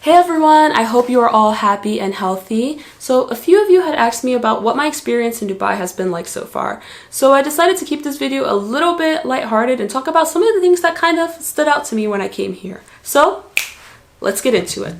Hey everyone, I hope you are all happy and healthy. So a few of you had asked me about what my experience in Dubai has been like so far. So I decided to keep this video a little bit lighthearted and talk about some of the things that kind of stood out to me when I came here. So let's get into it.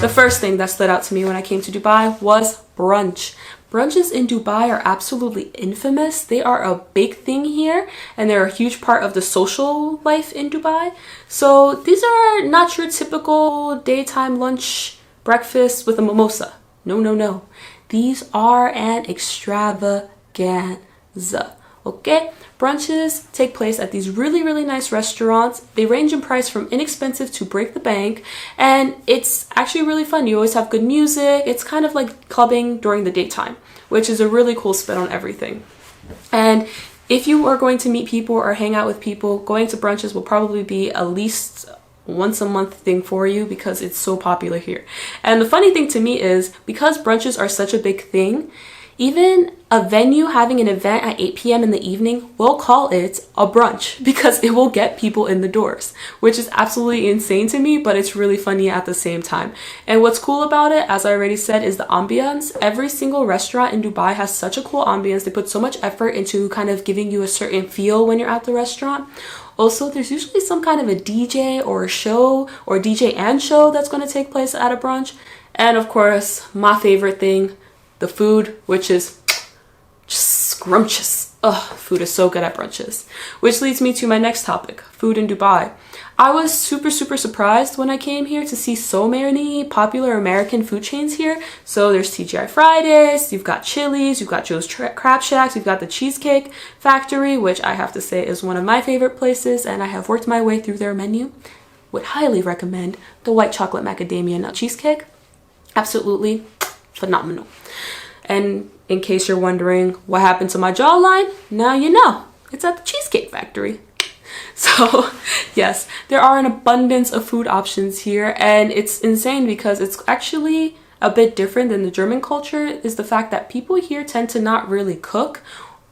The first thing that stood out to me when I came to Dubai was brunch. Brunches in Dubai are absolutely infamous. They are a big thing here and they're a huge part of the social life in Dubai. So these are not your typical daytime lunch breakfast with a mimosa. No. These are an extravaganza. Okay? Brunches take place at these really nice restaurants. They range in price from inexpensive to break the bank, and it's actually really fun. You always have good music. It's kind of like clubbing during the daytime, which is a really cool spin on everything. And if you are going to meet people or hang out with people, going to brunches will probably be at least once a month thing for you because it's so popular here. And the funny thing to me is because brunches are such a big thing, even a venue having an event at 8 p.m. in the evening will call it a brunch because it will get people in the doors, which is absolutely insane to me, but it's really funny at the same time. And what's cool about it, as I already said, is the ambience. Every single restaurant in Dubai has such a cool ambience. They put so much effort into kind of giving you a certain feel when you're at the restaurant. Also, there's usually some kind of a DJ or a show or DJ and show that's going to take place at a brunch. And of course, my favorite thing, the food, which is just scrumptious. Ugh, food is so good at brunches. Which leads me to my next topic, food in Dubai. I was super surprised when I came here to see so many popular American food chains here. So there's TGI Fridays, you've got Chili's, you've got Joe's Crab Shacks, you've got the Cheesecake Factory, which I have to say is one of my favorite places, and I have worked my way through their menu. Would highly recommend the white chocolate macadamia nut cheesecake. Absolutely phenomenal. And in case you're wondering what happened to my jawline, now you know. It's at the Cheesecake Factory. So yes, there are an abundance of food options here, and it's insane because it's actually a bit different than the German culture, is the fact that people here tend to not really cook,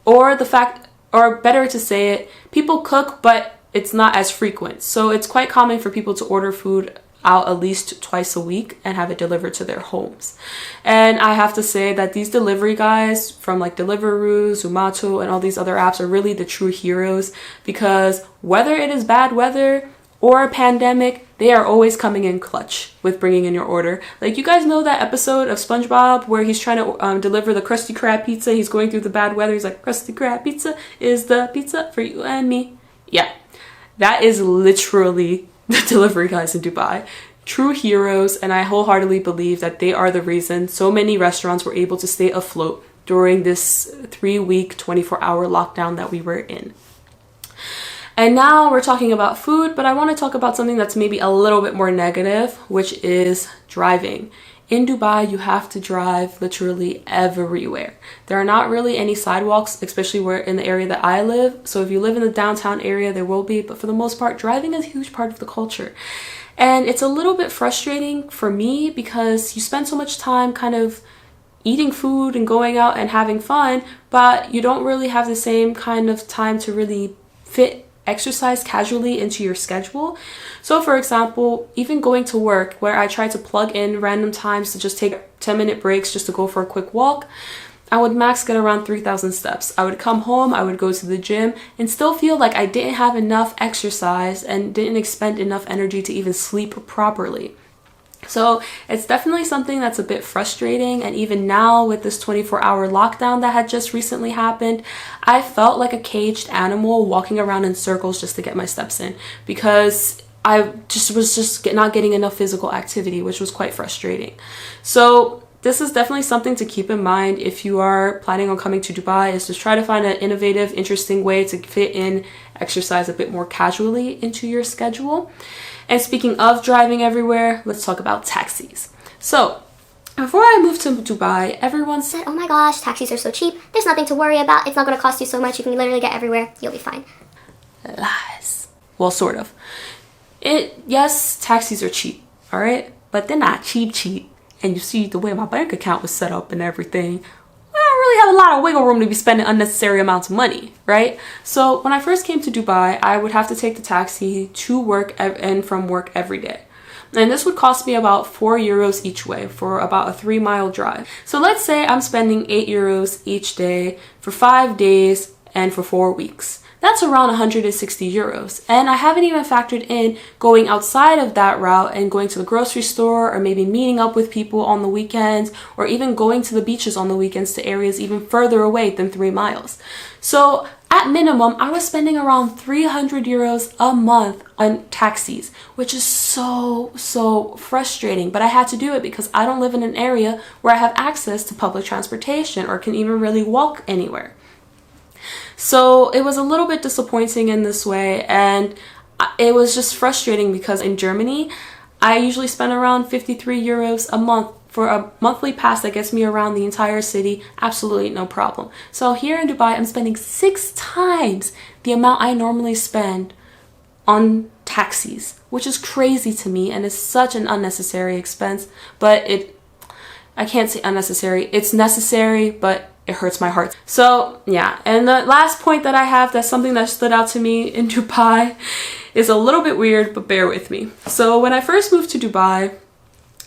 or better to say it, people cook but it's not as frequent. So it's quite common for people to order food out at least twice a week and have it delivered to their homes. And I have to say that these delivery guys from like Deliveroo, Zomato, and all these other apps are really the true heroes, because whether it is bad weather or a pandemic, they are always coming in clutch with bringing in your order. Like, you guys know that episode of SpongeBob where he's trying to deliver the Krusty Krab pizza? He's going through the bad weather. He's like, Krusty Krab pizza is the pizza for you and me. Yeah, that is literally the delivery guys in Dubai. True heroes, and I wholeheartedly believe that they are the reason so many restaurants were able to stay afloat during this 3-week, 24-hour lockdown that we were in. And now we're talking about food, but I want to talk about something that's maybe a little bit more negative, which is driving. In Dubai, you have to drive literally everywhere. There are not really any sidewalks, especially where in the area that I live. So if you live in the downtown area, there will be, but for the most part, driving is a huge part of the culture. And it's a little bit frustrating for me because you spend so much time kind of eating food and going out and having fun, but you don't really have the same kind of time to really fit exercise casually into your schedule. So for example, even going to work, where I try to plug in random times to just take 10-minute breaks just to go for a quick walk, I would max get around 3,000 steps. I would come home, I would go to the gym, and still feel like I didn't have enough exercise and didn't expend enough energy to even sleep properly. So it's definitely something that's a bit frustrating, and even now with this 24-hour lockdown that had just recently happened, I felt like a caged animal walking around in circles just to get my steps in, because I was not getting enough physical activity, which was quite frustrating. So this is definitely something to keep in mind if you are planning on coming to Dubai, is to try to find an innovative, interesting way to fit in exercise a bit more casually into your schedule. And speaking of driving everywhere, let's talk about taxis. So before I moved to Dubai, everyone said, oh my gosh, taxis are so cheap. There's nothing to worry about. It's not going to cost you so much. You can literally get everywhere. You'll be fine. Lies. Well, sort of. Yes, taxis are cheap, all right? But they're not cheap. And you see the way my bank account was set up and everything, I don't really have a lot of wiggle room to be spending unnecessary amounts of money, right? So when I first came to Dubai, I would have to take the taxi to work and from work every day. And this would cost me about 4 euros each way for about a 3-mile drive. So let's say I'm spending 8 euros each day for 5 days and for 4 weeks. That's around 160 euros. And I haven't even factored in going outside of that route and going to the grocery store, or maybe meeting up with people on the weekends, or even going to the beaches on the weekends to areas even further away than 3 miles. So at minimum, I was spending around 300 euros a month on taxis, which is so frustrating. But I had to do it because I don't live in an area where I have access to public transportation or can even really walk anywhere. So it was a little bit disappointing in this way, and it was just frustrating because in Germany, I usually spend around 53 euros a month for a monthly pass that gets me around the entire city, absolutely no problem. So here in Dubai, I'm spending 6 times the amount I normally spend on taxis, which is crazy to me and is such an unnecessary expense. But I can't say unnecessary, it's necessary, but it hurts my heart. So yeah, and the last point that I have, that's something that stood out to me in Dubai, is a little bit weird, but bear with me. So when I first moved to Dubai,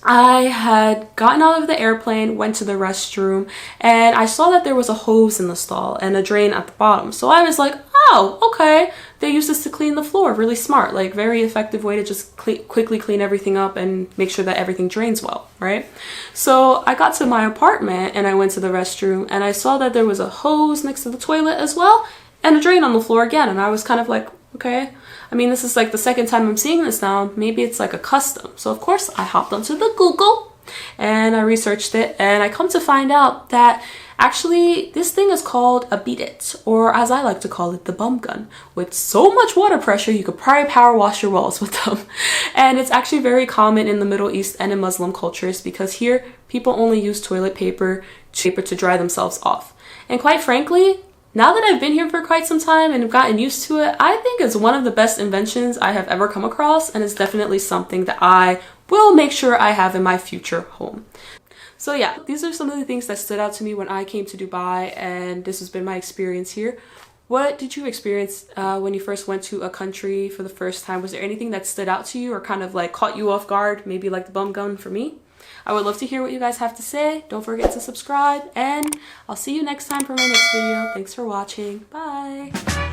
I had gotten out of the airplane, went to the restroom, and I saw that there was a hose in the stall and a drain at the bottom. So I was like, oh, okay, they use this to clean the floor. Really smart, like very effective way to just quickly clean everything up and make sure that everything drains well, right? So I got to my apartment and I went to the restroom and I saw that there was a hose next to the toilet as well and a drain on the floor again. And I was kind of like, okay, I mean, this is like the second time I'm seeing this now. Maybe it's like a custom. So of course I hopped onto the Google and I researched it, and I come to find out that actually this thing is called a beat it, or as I like to call it, the bum gun. With so much water pressure, you could probably power wash your walls with them. And it's actually very common in the Middle East and in Muslim cultures, because here people only use toilet paper to dry themselves off. And quite frankly, now that I've been here for quite some time and have gotten used to it, I think it's one of the best inventions I have ever come across, and it's definitely something that I will make sure I have in my future home. So yeah, these are some of the things that stood out to me when I came to Dubai, and this has been my experience here. What did you experience when you first went to a country for the first time? Was there anything that stood out to you or kind of like caught you off guard, maybe like the bum gun for me? I would love to hear what you guys have to say. Don't forget to subscribe, and I'll see you next time for my next video. Thanks for watching. Bye!